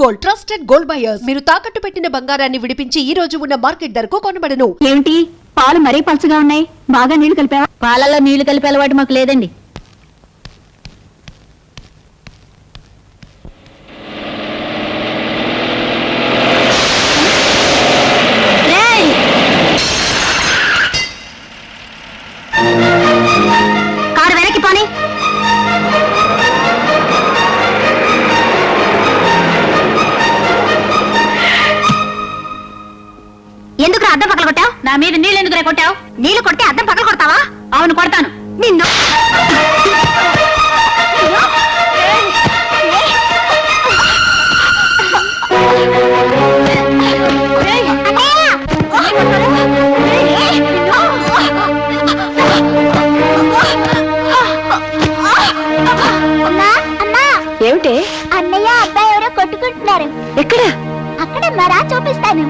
Gold, trusted gold buyers. మీరు తాకట్టు పెట్టిన బంగారాన్ని విడిపించి ఈ రోజు ఉన్న మార్కెట్ ధరకు కొనబడను. ఏమిటి పాలు మరీ పలుచగా ఉన్నాయి? బాగా నీళ్లు కలిపావా? పాలలో నీళ్లు కలిపే అలవాటు మాకు లేదండి. కారు వెనక్కి పోనీ. ఎందుకు అద్దం పక్కన కొట్టావు? నా మీద నీళ్ళు ఎందుకు కొట్టావు? నీళ్లు కొట్టి అద్దం పక్కన కొడతావా? అవును కొడతాను. నిన్ను ఏమిటే? అన్నయ్య అబ్బాయి ఎవరో కొట్టుకుంటున్నారు. ఎక్కడ? అక్కడ మరా చూపిస్తాను.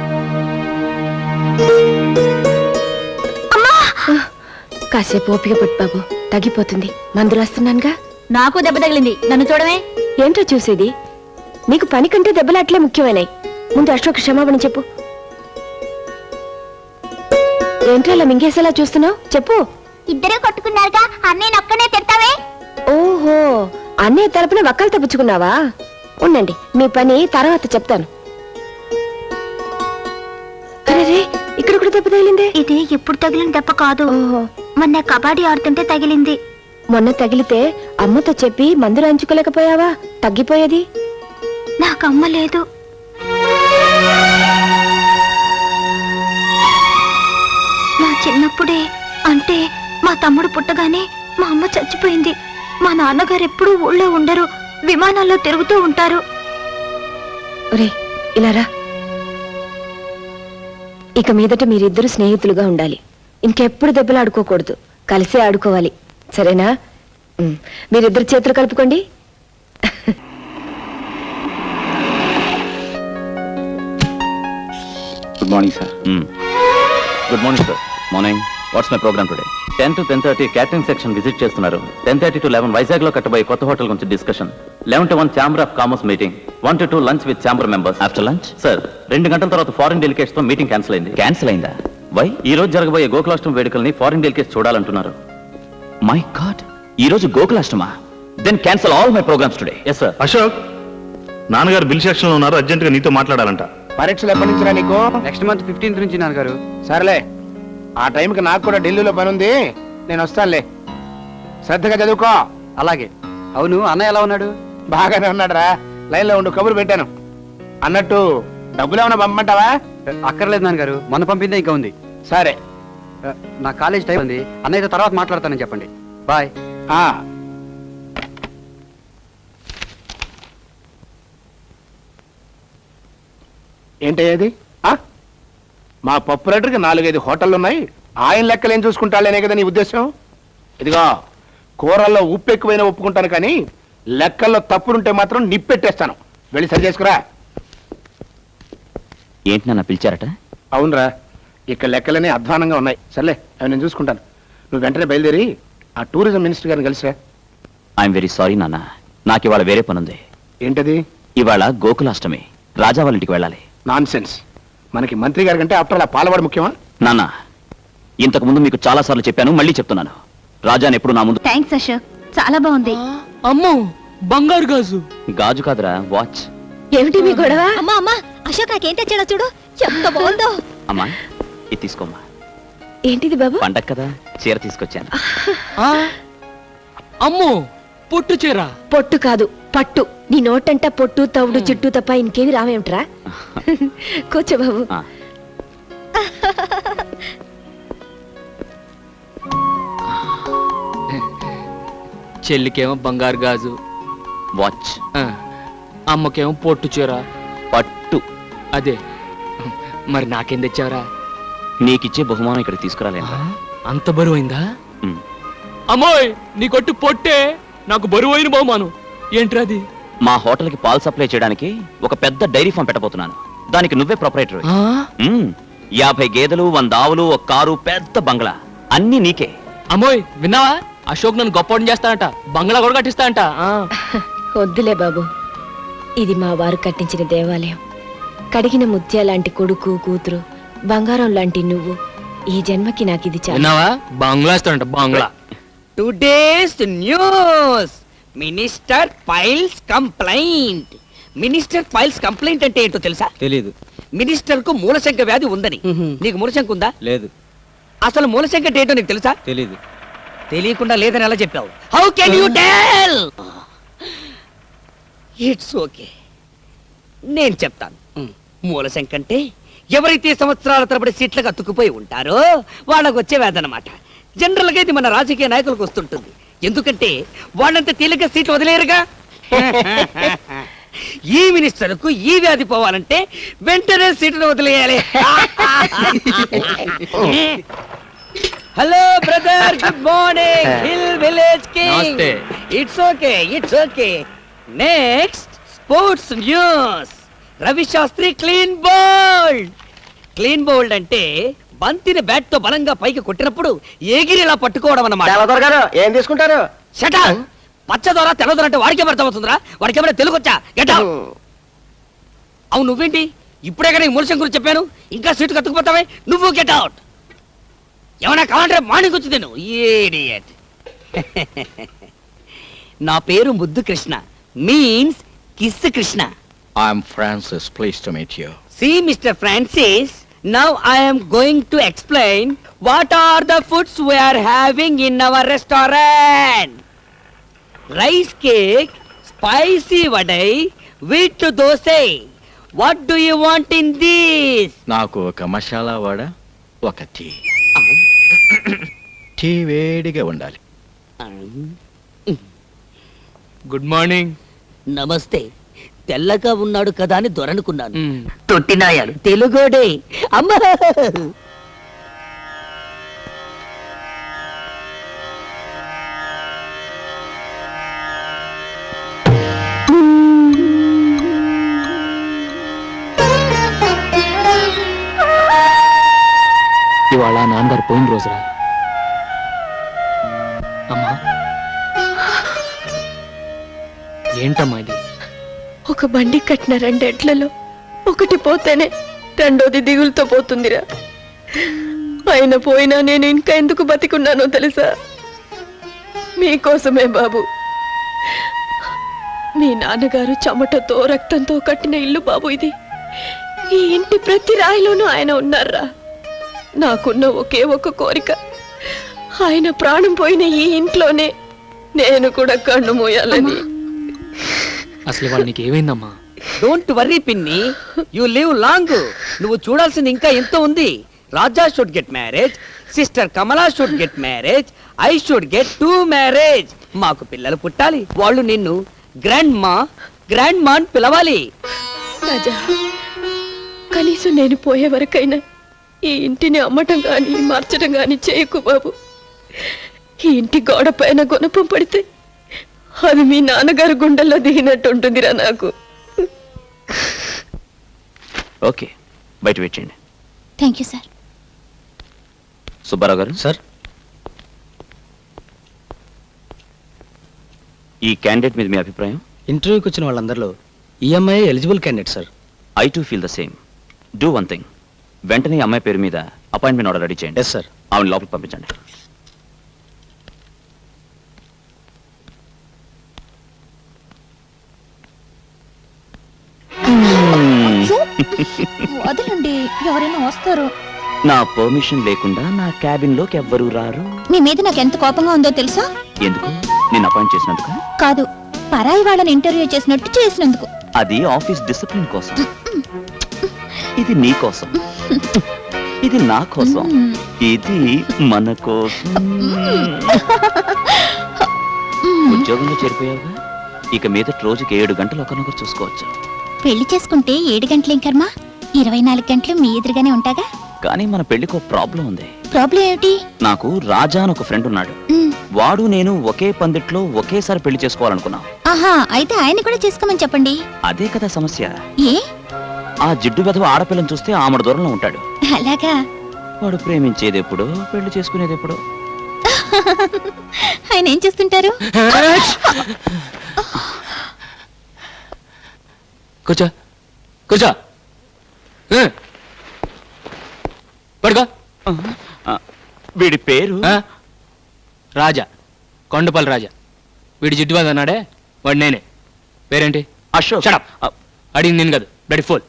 కాసేపు ఓపిక పట్టు బాబు, తగ్గిపోతుంది. మందులు వస్తున్నానుగా. నాకు దెబ్బ తగిలింది, నన్ను చూడమే. ఏంటో చూసేది? నీకు పని కంటే దెబ్బలు అట్లే ముఖ్యమైనాయి. ముందు అశోక్ క్షమాపణ చెప్పు. ఏంటో అలా మింగేసేలా చూస్తున్నావు? చెప్పు. ఇద్దరే కొట్టుకున్నారుగా, అన్నయ్య ఒక్కనే తిడతావే. ఓహో, అన్నయ్య తరపున వక్కలు తప్పించుకున్నావా? ఉండండి, మీ పని తర్వాత చెప్తాను. అరే, ఇక్కడ కూడా దెబ్బ తగిలిందే. ఇది ఎప్పుడు తగిలిన దెబ్బ కాదు. ఓహో, మొన్న కబడ్డీ ఆడుతుంటే తగిలింది. మొన్న తగిలితే అమ్మతో చెప్పి మందులు అంచుకోలేకపోయావా? తగ్గిపోయేది. నాకు అమ్మ లేదు. నా చిన్నప్పుడే, అంటే మా తమ్ముడు పుట్టగానే మా అమ్మ చచ్చిపోయింది. మా నాన్నగారు ఎప్పుడూ ఊళ్ళో ఉండరు, విమానాల్లో తిరుగుతూ ఉంటారు. ఒరే, ఇలా రా. ఇక మీదట మీరిద్దరు స్నేహితులుగా ఉండాలి. ఇంకెప్పుడు దెబ్బలు ఆడుకోకూడదు, కలిసే ఆడుకోవాలి. సరేనా? మీరిద్దరు చేతులు కలుపుకోండి. Good morning sir. Good morning sir. Morning. What's my programme today? 10 to 10:30 catering section visit చేస్తున్నారు. 10:30 to 11 వైజాగ్ లో కట్టబోయే కొత్త హోటల్ గురించి discussion. 11 to 1 chamber of commerce meeting. 1 to 2 lunch with chamber members. After lunch sir 2 గంటల తర్వాత foreign delegates తో meeting cancel అయింది. Cancel అయిందా? Why? ఈ రోజు జరగబోయే గోకులాష్టమి వేడుకల్ని ఫారిన్ డెలికేట్స్ చూడాలంటున్నారు. మై గాడ్, ఈ రోజు గోకులాష్టమా? Then cancel all my programmes today. Yes sir. Ashok, నాన్నగారు బిల్ సెక్షన్ లో ఉన్నారు, అర్జెంట్ గా నీతో మాట్లాడాలంట. పరీక్షలు ఎప్పటి నుంచి రా నీకు? నెక్స్ట్ మంత్ 15th నుంచి నాన్నగారు. సరేలే, ఆ టైంకి నాకు కూడా ఢిల్లీలో పని ఉంది, నేను వస్తానులే. శ్రద్ధగా చదువుకో. అలాగే. అవును, అన్నయ్య ఎలా ఉన్నాడు? బాగానే ఉన్నాడు రా. లైన్ లో ఉండు, కబురు పెట్టాను. అన్నట్టు డబ్బులు ఏమైనా పంపమంటావా? అక్కర్లేదు నాన్నగారు, మొన్న పంపిందే ఇంకా ఉంది. సరే. నా కాలేజ్ టైం ఉంది, అన్నయ్యతో తర్వాత మాట్లాడతానని చెప్పండి. బాయ్. ఏంటయ్యేది? మా పప్పు రైటర్కి 4-5 హోటళ్ళు ఉన్నాయి, ఆయన లెక్కలు ఏం చూసుకుంటాడేనే కదా నీ ఉద్దేశం? ఇదిగో, కూరల్లో ఉప్పు ఎక్కువైనా ఒప్పుకుంటాను, కానీ లెక్కల్లో తప్పులుంటే మాత్రం నిప్పెట్టేస్తాను. వెళ్ళి సరి చేసుకురా. ఏంటి నాన్న పిలిచారట? అవునరా, ఇక్కడ లెక్కలనే అధ్వానంగా ఉన్నాయి. సర్లే, అవి నేను చూసుకుంటాను. నువ్వు వెంటనే బయలుదేరి ఆ టూరిజం మినిస్టర్ గారిని కలిసిరా. ఐఎమ్ వెరీ సారీ నాన్న, నాకు ఇవాళ వేరే పనుంది. ఏంటది? ఇవాళ గోకులాష్టమి, రాజా వాళ్ళ ఇంటికి వెళ్ళాలి. Non sense. మనకి మంత్రి గారి కంటే ఆఫ్టర్ అలా పాలవాడు ముఖ్యమా? నాన్న, ఇంతకు ముందు మీకు చాలా సార్లు చెప్పాను, మళ్ళీ చెప్తున్నాను. రాజాని ఎప్పుడు నా ముందు. థ్యాంక్స్ అశోక్, చాలా బాగుంది. అమ్మో, బంగారు గాజు. గాజు కాదురా, వాచ్. ఏమిటి మీ గొడవ? అమ్మా అమ్మా, అశోక్ నాకేం తెచ్చాడో చూడు, ఎంత బాగుందో. అమ్మా, ఇది తీసుకోమ్మా. ఏంటిది బాబు? పండగ కదా, చీర తీసుకొచ్చాను. అమ్మో, పొట్టు చీర. పొట్టు కాదు, పట్టు. నీ నోటంట పొట్టు, తవుడు, చుట్టూ తప్ప ఇంకేమి రావేమిట్రా? కూర్చో బాబు. చెల్లికేమో బంగారు గాజు, వాచ్. అమ్మకేమో పొట్టు చీర, పట్టు. అదే. మరి నాకేం తెచ్చావరా? నీకిచ్చే బహుమానం ఇక్కడ తీసుకురాలేదా? అంత బరువైందా? అమ్మోయ్, నీ కొట్టు పొట్టే నాకు బరువైన బహుమానం. ఏంట్రది? మా హోటల్ కి పాలు సప్లై చేయడానికి ఒక పెద్ద డైరీ ఫామ్ పెట్టబోతున్నాను. దానికి నువ్వే ప్రొపరైటర్. 50 గేదెలు, 100 ఆవులు, ఒక కారు, పెద్ద బంగ్లా, అన్ని నీకే. అమ్మోయ్, విన్నావా? అశోక్ నన్ను గొప్పవాడిని చేస్తానంట, బంగ్లా కూడా కట్టిస్తానంట. వద్దులే బాబు, ఇది మా వారు కట్టించిన దేవాలయం. కడిగిన ముత్యాలాంటి కొడుకు కూతురు, బంగారం లాంటి నువ్వు. ఈ జన్మకి నాకు ఇది చాలు. విన్నావా? బంగ్లా ఇస్తాడంట, బంగ్లా. Today's news minister files complaint. Minister files complaint అంటే ఏంటో తెలుసా? తెలీదు. మినిస్టర్ కు మూలశంక వ్యాధి ఉందని. నీకు మూలశంక ఉందా? లేదు. అసలు మూలశంక అంటే ఏంటో నీకు తెలుసా? తెలీదు. తెలియకుండా లేదని ఎలా చెప్పావు? How can you tell? It's okay, నేను చెప్తాను. మూలశంక అంటే ఎవరైతే సంవత్సరాల తరబడి సీట్లకు అతుక్కుపోయి ఉంటారో వాళ్ళకు వచ్చే వ్యాధి అన్నమాట. జనరల్ గా ఇది మన రాజకీయ నాయకులకు వస్తుంటుంది. ఎందుకంటే వాళ్ళంత తేలిక సీట్లు వదిలేరుగా. ఈ మినిస్టర్ కు ఈ వ్యాధి పోవాలంటే వెంటనే సీట్ను వదిలేయాలి. Hello brother, good morning. Hill village king. నమస్తే. It's okay, it's okay. Next sports news. Ravi Shastri clean bowled. Clean bowled అంటే బంతిని బ్యాట్ తో బలంగా పైకి కొట్టినప్పుడు ఎగిరిలా పట్టుకోవడం అన్నమాట. ఏం తీసుకుంటారు? షటా పచ్చదొర తెల్లదొర అంటే వాడికే అర్థం అవుతుందిరా. వాడికి ఏమైనా తెలుగొచ్చా? Get out. అవును, నువ్వేంటి ఇప్పుడే కానీ మూలశం గురించి చెప్పాను, ఇంకా సీటు కత్తుకుపోతావే? నువ్వు గెట్ అవుట్. ఏమైనా కావాలంటే మార్నింగ్ వచ్చి తిను. ఇడియట్. నా పేరు ముద్దు Krishna, means kiss Krishna. I'm Francis. Pleased to meet you. See, Mr. Francis, now I am going to explain what are the foods we are having in our restaurant. Rice cake, spicy vadai, wheat dosai. What do you want in this? నాకు ఒక మసాలా వడ, ఒక tea. Tea వేడిగా ఉండాలి. Good morning. నమస్తే. తెల్లగా ఉన్నాడు కదా అని దొరనుకున్నాను. తొట్టినాయాలు తెలుగోడే. అమ్మా, ఇవాళ నాన్నగారు పోయిన రోజురా. అమ్మా, ఏంటమ్మా ఇది? ఒక బండి కట్టిన 2 ఎడ్లలో ఒకటి పోతేనే రెండోది దిగులుతో పోతుందిరా. ఆయన పోయినా నేను ఇంకా ఎందుకు బతికున్నానో తెలుసా? మీకోసమే బాబు. మీ నాన్నగారు చెమటతో రక్తంతో కట్టిన ఇల్లు బాబు ఇది. ఈ ఇంటి ప్రతి రాయిలోనూ ఆయన ఉన్నారా. నాకున్న ఒకే ఒక కోరిక, ఆయన ప్రాణం పోయిన ఈ ఇంట్లోనే నేను కూడా కన్ను మూయాలని. అసలు వాళ్ళు నీకు ఏమైందమ్మా? డోంట్ వర్రీ పిన్ని, యు లివ్ లాంగ్. నువ్వు చూడాల్సింది ఇంకా ఎంతో ఉంది. Raja should get marriage, sister Kamala should get marriage, I should get 2 marriage. మాకు పిల్లలు పుట్టాలి. వాళ్ళు నిన్ను గ్రాండ్ మా అని పిలవాలి. రాజా, కనీసం నేను పోయే వరకైనా ఈ ఇంటిని అమ్మటం గాని మార్చడం గాని చేయకు బాబు. ఈ ఇంటి గోడ పైన గుణపం పడితే అది మీ నాన్నగారు గుండెల్లో దిగినట్టు ఉంటుందిరా నాకు. ఓకే, బయట వెయిట్ చేయండి. Thank you sir. సుబ్బారావు గారు సార్, ఈ క్యాండిడేట్ మీద మీ అభిప్రాయం? ఇంటర్వ్యూకి వచ్చిన వాళ్ళందరిలో EMI eligible candidate sir. I too feel the same. Do one thing, వెంటనే ఈ అమ్మాయి పేరు మీద అపాయింట్మెంట్ ఆర్డర్ రెడీ చేయండి. Yes sir. ఆవిడ లోపలికి పంపించండి. వదలండి, ఎవరైనా వస్తారు. నా పర్మిషన్ లేకుండా నా క్యాబిన్ లోకి ఎవ్వరూ రారు. మీ మీద నాకు ఎంత కోపంగా ఉందో తెలుసా? ఎందుకు? నేను అపాయింట్ చేసినందుకు కాదు, పరాయి వాళ్ళని ఇంటర్వ్యూ చేసినట్టు చేసినందుకు. అది ఆఫీస్ డిసిప్లిన్ కోసం. ఇది నీ కోసం, ఇది నా కోసం, ఇది మన కోసం. ఉద్యోగంలో చేరిపోయావుగా, ఇక మీద రోజుకి 7 గంటలు ఒకరినొకరు చూసుకోవచ్చు. పెళ్లి చేసుకుంటే 7 గంటలేం కర్మ, 24 గంటలు మీ ఎదురుగానే ఉంటాగా. కానీ మన పెళ్లికి ఒక ప్రాబ్లం ఉంది. ప్రాబ్లం ఏమిటి? నాకు రాజా అని ఒక ఫ్రెండ్ ఉన్నాడు. వాడు నేను ఒకే పందిట్లో ఒకేసారి పెళ్లి చేసుకోవాలనుకున్నాం. ఆహా, అయితే ఆయన కూడా చేసుకోమని చెప్పండి. అదే కదా సమస్య. ఏ? ఆ జిడ్డు వెధవ ఆడపిల్లని చూస్తే ఆమెడ దూరంలో ఉంటాడు. అలాగా? వాడు ప్రేమించేది ఎప్పుడు, పెళ్లి చేసుకునేది ఎప్పుడు? ఆయన ఏం చేస్తుంటారు? కూర్చో కూర్చో పడుకో. వీడి పేరు రాజా, కొండపల్లి రాజా. వీడి జిడ్డుబాద్ అన్నాడే వాడు నేనే. పేరేంటి? అశోక్. షడప్. అడిగింది నేను కాదు, బ్లడీ ఫోల్.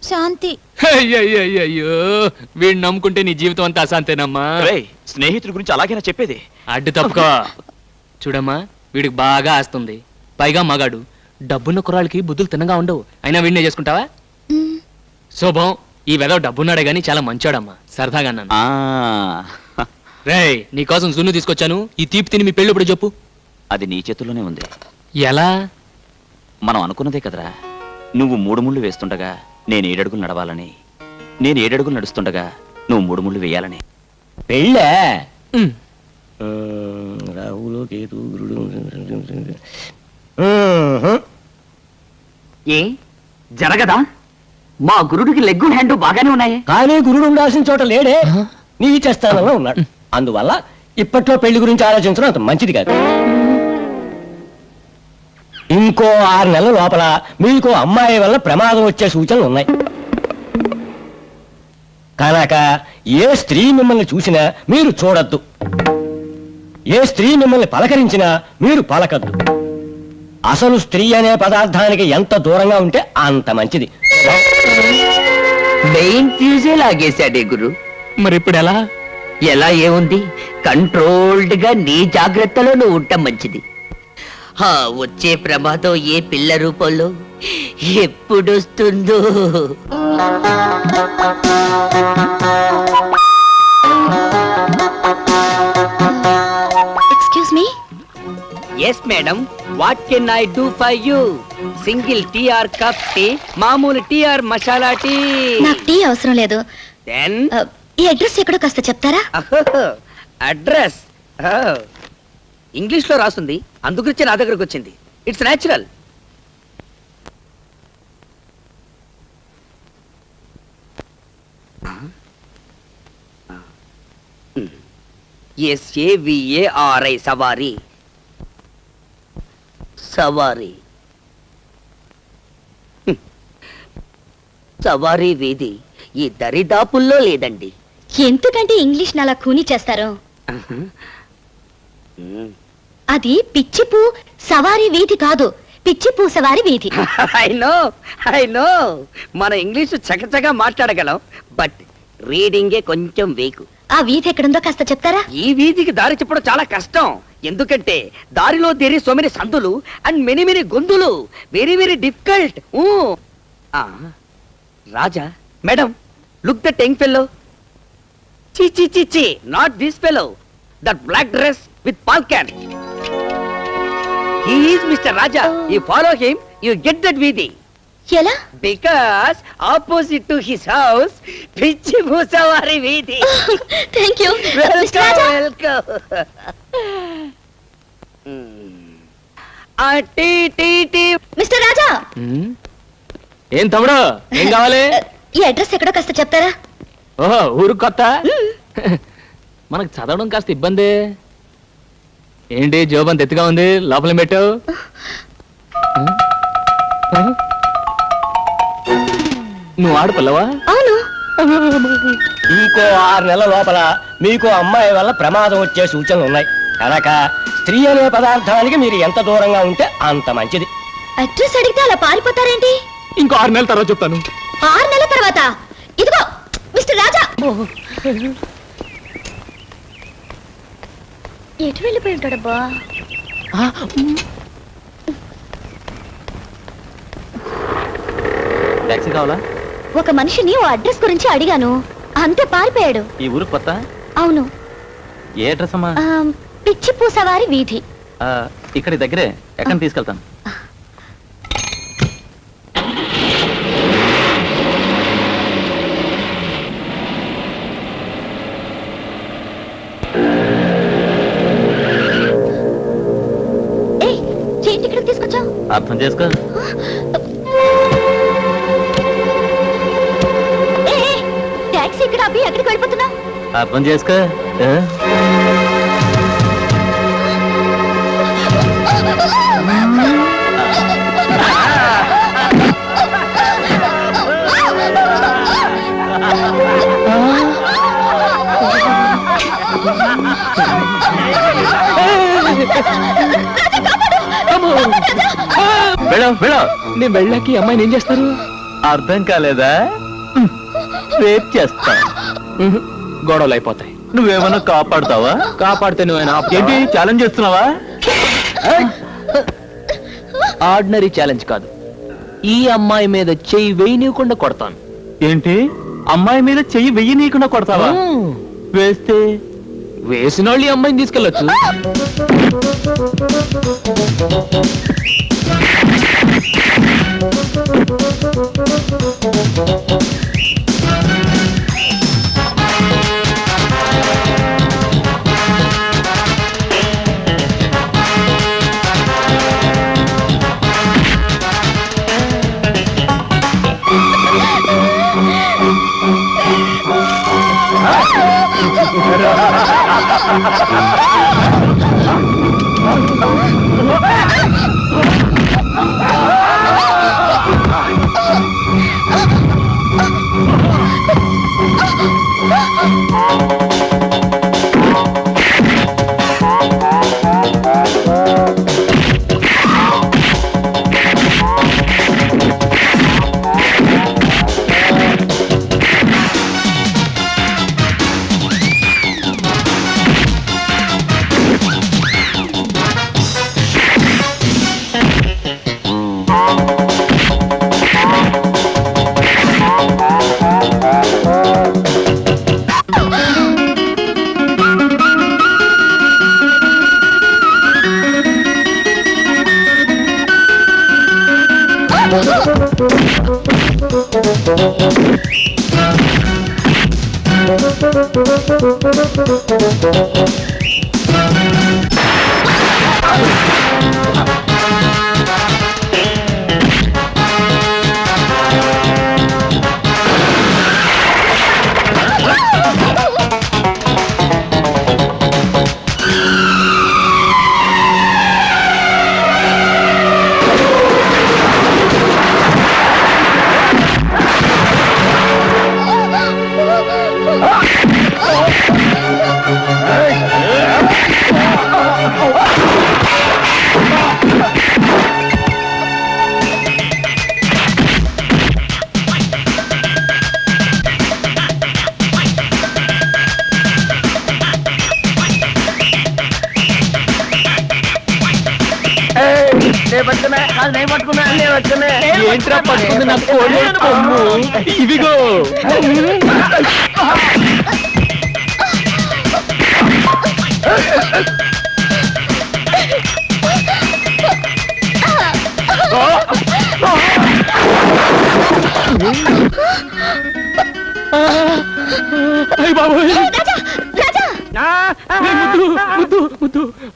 శాంతి. అయ్యో వీడిని నమ్ముకుంటే నీ జీవితం అంతా అశాంతేనమ్మా. స్నేహితుల గురించి అలాగైనా చెప్పేది. అడ్డు తప్పుకో. చూడమ్మా, వీడికి బాగా ఆస్తుంది, పైగా మగాడు. డబ్బున్న కుర్రాళ్ళకి బుద్ధులు తిన్నగా ఉండవు. అయినా వీడినే చేసుకుంటావా? శుభం. ఈ వెదవ డబ్బున్నాడే గాని చాలా మంచోడమ్మా. సరదాగా అన్నాను. రేయ్, నీకోసం జున్ను తీసుకొచ్చాను. ఈ తీపి తిని మీ పెళ్ళి ఇప్పుడు చెప్పు. అది నీ చేతుల్లోనే ఉంది. ఎలా? మనం అనుకున్నదే కదరా. నువ్వు 3 ముళ్ళు వేస్తుండగా నేను 7 అడుగులు నడవాలని, నేను 7 అడుగులు నడుస్తుండగా నువ్వు 3 ముళ్ళు వేయాలని. పెళ్ళే రాహులు కేతు ఏ జరగదా? మా గురుడికి లెగ్గు హ్యాండ్ బాగానే ఉన్నాయి. కానీ గురుడు ఉండాల్సిన చోట లేడే, నీచ స్థానంలో ఉన్నాడు. అందువల్ల ఇప్పట్లో పెళ్లి గురించి ఆలోచించడం అంత మంచిది కాదు. ఇంకో 6 నెలల లోపల మీకు అమ్మాయి వల్ల ప్రమాదం వచ్చే సూచనలు ఉన్నాయి కనుక ఏ స్త్రీ మిమ్మల్ని చూసినా మీరు చూడొద్దు, ఏ స్త్రీ మిమ్మల్ని పలకరించినా మీరు పలకద్దు. అసలు స్త్రీ అనే పదార్థానికి ఎంత దూరంగా ఉంటే అంత మంచిది. మెయిన్ ఫ్యూజే లాగేశాడే గురు. మరి ఇప్పుడు ఎలా? ఎలా ఏముంది, కంట్రోల్డ్ గా నీ జాగ్రత్తలో నువ్వు ఉండటం మంచిది. వచ్చే ప్రమాదం ఏ పిల్ల రూపంలో ఎప్పుడొస్తుందో. Excuse me. Yes madam, what can I do for you? Single tea or cup tea, మామూలు టీ ఆర్ మసాలా టీ? నాకు టీ అవసరం లేదు. దెన్ ఈ అడ్రస్ ఎక్కడో కాస్త చెప్తారా? అడ్రస్ ఇంగ్లీష్ లో రాస్తుంది, అందుగురించి నా దగ్గరకు వచ్చింది. It's natural. SAVARI సవారీ. సవారీ సవారీ వీధి ఈ దరిదాపుల్లో లేదండి. ఎందుకంటే ఇంగ్లీష్ అలా కూని చేస్తారు? అది పిచ్చిపూ సవారీ వీధి కాదు, పిచ్చిపూ సవారీ వీధి. ఐ నో మన ఇంగ్లీష్ చకచగా మాట్లాడగలం, బట్ రీడింగే కొంచెం వేకు. ఆ వీధి ఎక్కడుందో కాస్త చెప్తారా? ఈ వీధికి దారి చెప్పడం చాలా కష్టం. ఎందుకంటే దారిలో దేరి సో మెనీ సందులు అండ్ మెనీ మెనీ గొంతులు. Very very difficult. Raja madam, look that young fellow. చి చి చి చి, not this fellow. That black dress with పాల్కాన్. He is mister Raja. You follow him, you get that వీధి. ఎలా? Because opposite to his house పిచ్చి మూసవారి వీధి. Thank you. Welcome welcome. Tea tea tea. Mister Raja, ఏం తమ్ముడు, ఏం కావాలి? ఈ అడ్రస్ ఎక్కడో కాస్త చెప్తారా? ఓహో, ఊరు కొత్త. మనకు చదవడం కాస్త ఇబ్బంది. ఏంటి జోబంత ఎత్తుగా ఉంది, లోపల పెట్టావు? నువ్వు ఆడపిల్లవా? అవును. ఇంకో 6 నెలల లోపల మీకు అమ్మాయి వల్ల ప్రమాదం వచ్చే సూచనలు ఉన్నాయి కనుక స్త్రీ అనే పదార్థానికి మీరు ఎంత దూరంగా ఉంటే అంత మంచిది. అడ్రస్ అడిగితే అలా పారిపోతారేంటి? ఇంకో 6 నెలల తర్వాత చెప్తాను. 6 నెలల తర్వాత? ఇదిగో మిస్టర్ రాజా. ఎటు వెళ్ళిపోయి ఉంటాడబ్బా? టాక్సీ కావాలా? ఒక మనిషిని ఓ అడ్రస్ గురించి అడిగాను, అంతే పారిపోయాడు. ఈ ఊరు కొత్త? అవును. ఏ అడ్రస్ అమ్మా? పిచ్చిపూ సవారి వీధి. ఇక్కడ దగ్గరే, ఎక్కడ తీసుకెళ్తాను. ఏంటి ఇక్కడికి తీసుకొచ్చావు? అర్థం చేసుకో. టాక్సీ ఇక్కడ అబ్బి ఎక్కడికి వెళ్ళిపోతున్నా? అర్థం చేసుకో. నేను వెళ్ళాక ఈ అమ్మాయిని ఏం చేస్తారు? అర్థం కాలేదా? రేప్ చేస్తా. గొడవలు అయిపోతాయి. నువ్వేమన్నా కాపాడుతావా? కాపాడితే నువ్వేనా? ఏంటి ఛాలెంజ్ చేస్తున్నావా? ఆర్డినరీ ఛాలెంజ్ కాదు, ఈ అమ్మాయి మీద చెయ్యి వేయనీయకుండా కొడతాను. ఏంటి అమ్మాయి మీద చెయ్యి వెయ్యి నీకుండా కొడతావా? వేస్తే వేసిన వాళ్ళు ఈ అమ్మాయిని తీసుకెళ్ళొచ్చు. ఏంట్రా పట్టుకుంది నా కోడి కొమ్ము? ఇదిగో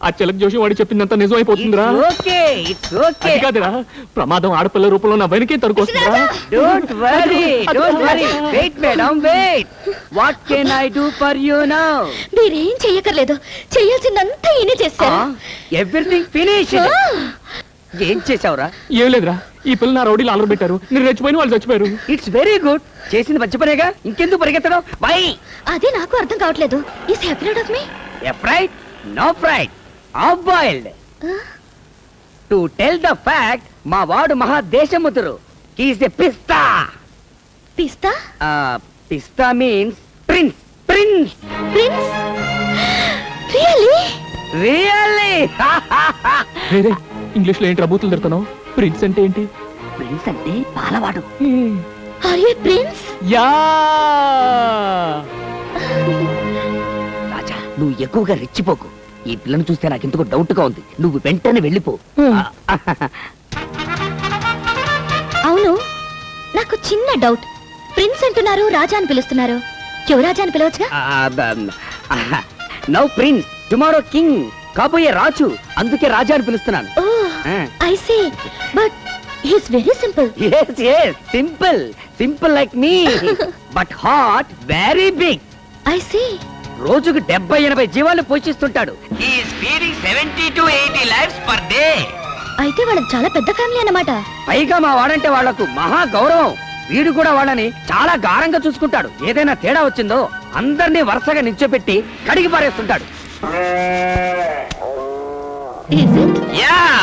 ఆ చిలక జోషి వాడి చెప్పిందంతా నిజం అయిపోతుందిరా. అది కాదురా, ప్రమాదం ఆడపిల్ల రూపంలో నా వెనకే తరుకొస్తుందిరా. Don't worry, don't worry. Wait, madam, wait. What can I do for you now? మీరేం చెయ్యకర్లేదు, చెయ్యాల్సిందంతా ఈయనే చేశారు. Everything finished. ఏం చేసావురా? ఏం లేదురా, ఈ పిల్ల నా రౌడీలు ఆలర పెట్టారు, నేను రెచ్చిపోయిన వాళ్ళు చచ్చిపోయారు. It's very good. చేసింది మంచి పనేగా, ఇంకెందుకు పరిగెత్తడం? వై? అదే నాకు అర్థం కావట్లేదు. Is happy of me. Fried? No fried. Half boiled. To tell the fact, మా వాడు మహా దేశముతురు. He is a pista. పిస్తా? Pista means prince. Prince. Prince? Really? Really? వేరే ఇంగ్లీష్ లో ఏంటి రబూతులు తిడుతున్నావు? ప్రిన్స్ అంటే ఏంటి? ప్రిన్స్ అంటే పాలవాడు. Are you prince? Yeah. Raja, నువ్వు ఎక్కువగా రెచ్చిపోకు. ఈ పిల్లను చూస్తే నాకు ఎందుకో డౌట్ గా ఉంది. నువ్వు వెంటనే వెళ్ళిపో. అవును, నాకు చిన్న డౌట్. ప్రిన్స్ అంటున్నారు, రాజా అని పిలుస్తున్నారు. యువరాజా అని పిలవచ్చుగా? Now prince, tomorrow king. కాబోయే రాజు, అందుకే రాజా అని పిలుస్తున్నాను. I see, but he is very simple. yes yes simple simple like me but heart very big. I see. రోజుకు 70-80 జీవాలు పోషిస్తుంటాడు. he is feeding 70 to 80 lives per day. అయితే వాళ్ళకి చాలా పెద్ద ఫ్యామిలీ అన్నమాట. పైగా మా వాడంటే వాళ్లకు మహా గౌరవం. వీడు కూడా వాళ్ళని చాలా గారంగా చూసుకుంటాడు. ఏదైనా తేడా వచ్చిందో అందరినీ వరుసగా నిల్చోపెట్టి కడిగి పారేస్తుంటాడు. Is it? Yeah.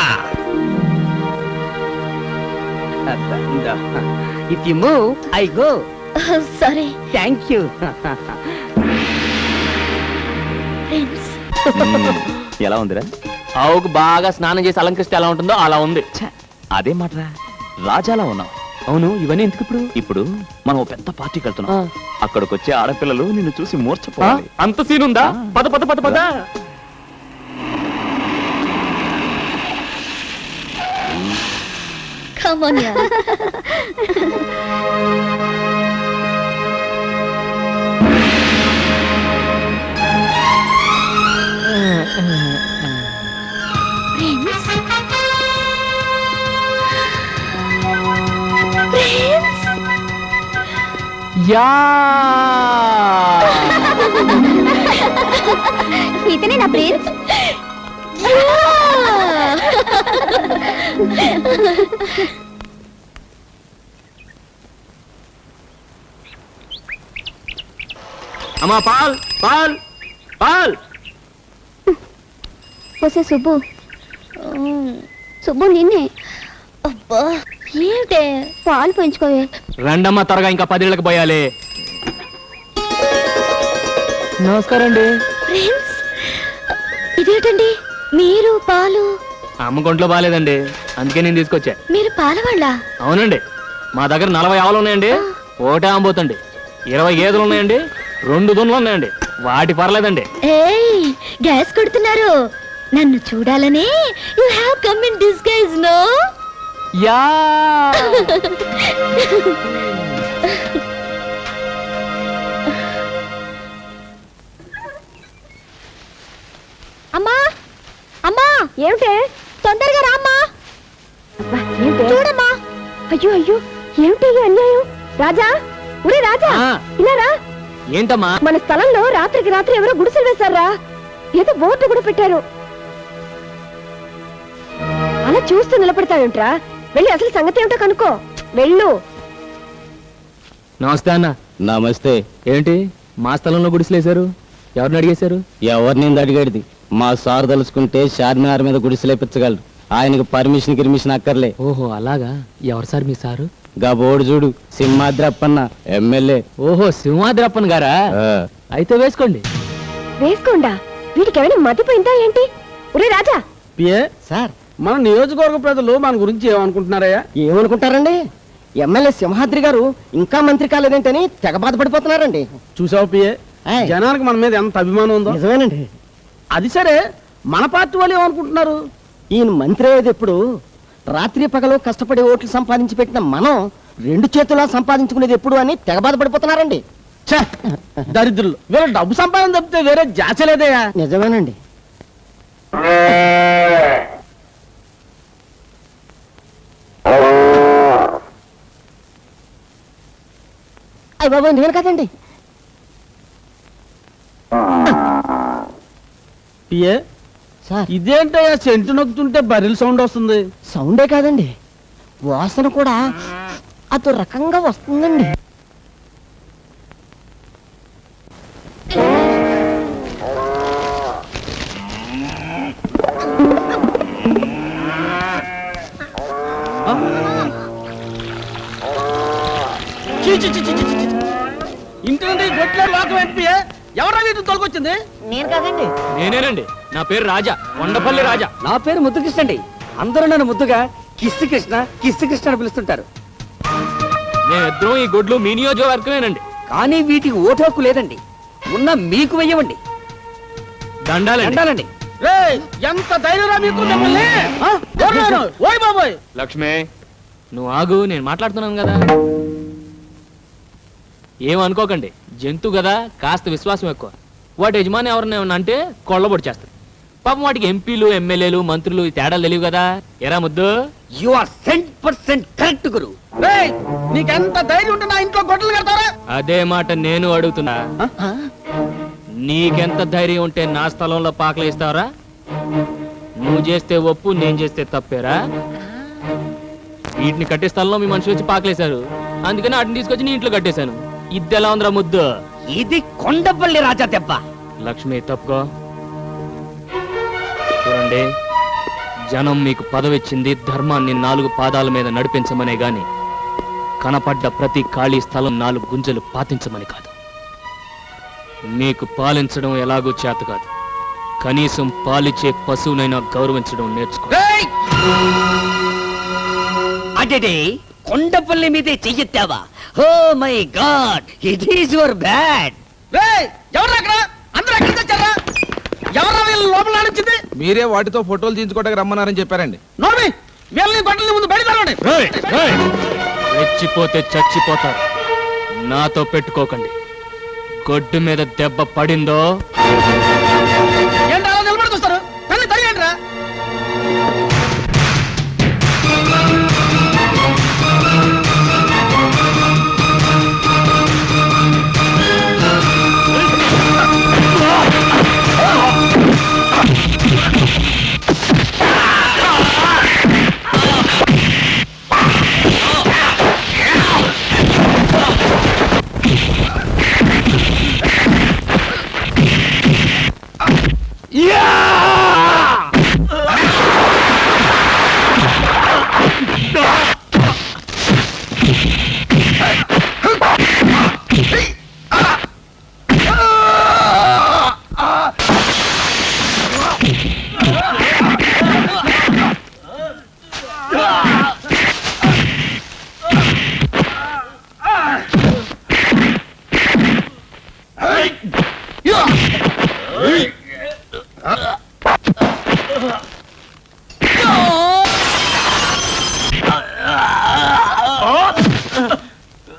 If you move I go. సరే థ్యాంక్ యూ. ఫ్రెండ్స్. ఎలా ఉందిరా? ఆవుకు బాగా స్నానం చేసి అలంకరిస్తే ఎలా ఉంటుందో అలా ఉంది. అదే మాటరా, రాజాలా ఉన్నావు. అవును, ఇవన్నీ ఎందుకు ఇప్పుడు? ఇప్పుడు మనం ఓ పెద్ద పార్టీకి వెళ్తున్నాం. అక్కడికి వచ్చే ఆడపిల్లలు నిన్ను చూసి మూర్చపోవాలి. అంత సీన్ ఉందా? పద పద పద పద. Come on, yeah. యా ఇతనే నా ప్రిన్స్. అమ్మా పాల్ పాల్ పాల్. వస్తే సుబ్బు. సుబ్బు నిన్నే. అబ్బా ఏంటే పాలు పెంచుకోవే. రండమ్మా త్వరగా, ఇంకా 10 ఏళ్ళకి పోయాలి. నమస్కారం అండి. ఫ్రెండ్స్, ఇదేంటండి మీరు పాలు? అమ్మ కొంట్లో బాగాలేదండి, అందుకే నేను తీసుకొచ్చా. మీరు పాలవాళ్ళ? అవునండి, మా దగ్గర 40 ఆవులు ఉన్నాయండి, ఒకటే అమ్మబోతండి. 20 గేదెలు ఉన్నాయండి, 2 దున్నులు ఉన్నాయండి, వాటి పర్లేదండి. ఏయ్, గ్యాస్ కొడుతున్నారు. నన్ను చూడాలనే you have come in disguise, no? Yeah. అమ్మా అమ్మా, ఏమిటే? తొందరగా రామ్మా. చూడమ్మా. అయ్యో అయ్యో, ఏమిటి అన్యాయం? రాజా, ఒరే రాజా, ఇలా రా. ఏంటమ్మా? మన స్థలంలో రాత్రికి రాత్రి ఎవరో గుడిసెలు వేశారా? ఏదో బోర్డు కూడా పెట్టారు. అలా చూస్తూ నిలబడతావేంట్రా? వెళ్ళి అసలు సంగతి ఏమిటో కనుక్కో. వెళ్ళు. నమస్తే అన్న. నమస్తే. ఏంటి మా స్థలంలో గుడిసెలేశారు? ఎవరిని అడిగేశారు? ఎవరిని అడిగేది? మా సార్ తలుచుకుంటే చార్మినార్ మీద గుడిసెలేపించగలరు. ఆయనకు పర్మిషన్ గిర్మిషన్ అక్కర్లే. ఓహో అలాగా. ఎవరు సార్ మీ సారు? గా బోర్డు చూడు, సింహాద్రప్పన్న ఎమ్మెల్యే. ఓహో, సింహాద్రప్పన్ గారా? అయితే వేసుకోండి. వేసుకోండా? వీటికి ఏమైనా మతిపోయిందా ఏంటి? ఒరే రాజా. పిఏ సార్, మన నియోజకవర్గ ప్రజలు మన గురించి ఏమనుకుంటున్నారయ్యా? ఏమనుకుంటారండి? ఎమ్మెల్యే సింహాద్రి గారు ఇంకా మంత్రి కాలేదేంటని తెగ బాధపడిపోతున్నారండి. చూసావు పిఏ, ఆయ్. జనానికి మన మీద ఎంత అభిమానం ఉందో. నిజమేనండి. అది సరే, మన పార్టీ వాళ్ళు ఏమనుకుంటున్నారు? ఈయన మంత్రి అయ్యేది ఎప్పుడు? రాత్రి పగలు కష్టపడి ఓట్లు సంపాదించి పెట్టిన మనం 2 చేతులా సంపాదించుకునేది ఎప్పుడు అని తెగ బాధపడిపోతున్నారండి. ఛే, దరిద్రులు. వీళ్ళ డబ్బు సంపాదన తప్పితే వేరే జాచలేదయ్యా. నిజమేనండి. అయ్య బాబు, నేను కదండి. పిఏ, సార్, ఇదేంటయ్యా సెంటు నొక్కుతుంటే బరిల్ సౌండ్ వస్తుంది? సౌండే కాదండి, వాసన కూడా అదో రకంగా వస్తుందండి. ఇంటి నుండి గొట్లో లోకం ఏంటి పిఏ? ఎవరా వీటిని తోలుకొచ్చింది? నేను కాదండి. నేనేనండి. నా పేరు రాజా, కొండపల్లి రాజా. నా పేరు ముద్దుకృష్ణ అండి. అందరూ నన్ను ముద్దుగా కిస్సు కృష్ణ కిస్సు కృష్ణ అని పిలుస్తుంటారు. మేమిద్దరం ఈ గొడ్లు మీ నియోజకవర్గమేనండి. కానీ వీటికి ఓటు హక్కు లేదండి. ఉన్న మీకు వెయ్యవండి. దండాలండి. దండాలండి. ఎంత ధైర్యరా మీకు మిమ్మల్ని? ఆ? ఓయ్ బాబోయ్. లక్ష్మి, నువ్వు ఆగు, నేను మాట్లాడుతున్నాను కదా. ఏమనుకోకండి, జంతు కదా, కాస్త విశ్వాసం ఎక్కువ. వాటి యజమాని ఎవరిని ఏమన్నా అంటే కొళ్ళబొడి చేస్తుంది. పాపం వాటికి ఎంపీలు ఎమ్మెల్యేలు మంత్రులు ఈ తేడాలు తెలియవు కదా. ఎరా ముద్దు? యు ఆర్ 100% కరెక్ట్ గురు. నీకెంత ధైర్యం ఉంటే నా ఇంట్లో గొడ్డలు కడతారా? అదే మాట నేను అడుగుతున్నా. నీకెంత ధైర్యం ఉంటే నా స్థలంలో పాకలు ఇస్తావరా? నువ్వు చేస్తే ఒప్పు, నేను చేస్తే తప్పేరా? వీటిని కట్టే స్థలంలో మీ మనుషులు వచ్చి పాకలేశారు, అందుకని వాటిని తీసుకొచ్చి నీ ఇంట్లో కట్టేశాను. ఇది ఎలా ఉందిరా ముద్దు? ఇది కొండపల్లి రాజా దెబ్బ. లక్ష్మి తప్పుకో. చూడండి, జనం మీకు పదవిచ్చింది ధర్మాన్ని 4 పాదాల మీద నడిపించమనే గాని కనపడ్డ ప్రతి ఖాళీ స్థలం 4 గుంజలు పాతించమని కాదు. మీకు పాలించడం ఎలాగూ చేత కాదు, కనీసం పాలిచ్చే పశువునైనా గౌరవించడం నేర్చుకో. అడే కొండపల్లి మీదే చెయ్యెత్తావా? Oh my god, it is your bad. మీరే వాటితో ఫోటోలు తీయించుకోవడానికి రమ్మన్నారని చెప్పారండి. రెచ్చిపోతే చచ్చిపోతారు. నాతో పెట్టుకోకండి. గొడ్డు మీద దెబ్బ పడిందో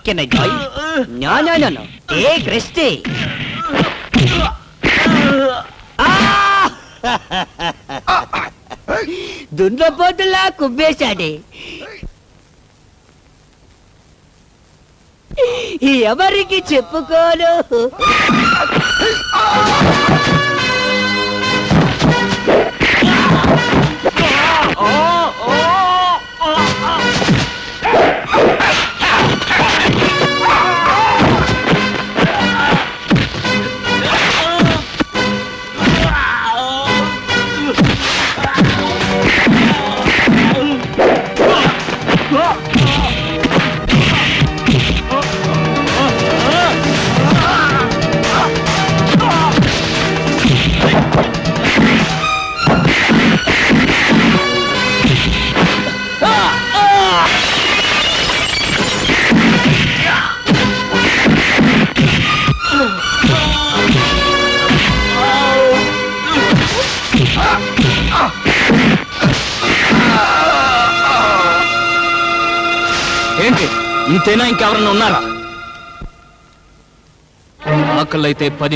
Can I join? No. Take rest. దున్నపోతులా కుబ్బేశాడే. ఎవరికి చెప్పుకోను. ఏంటి ఇంతేనా? ఇంకెవరన్నా ఉన్నారా? ఆకలైతే 10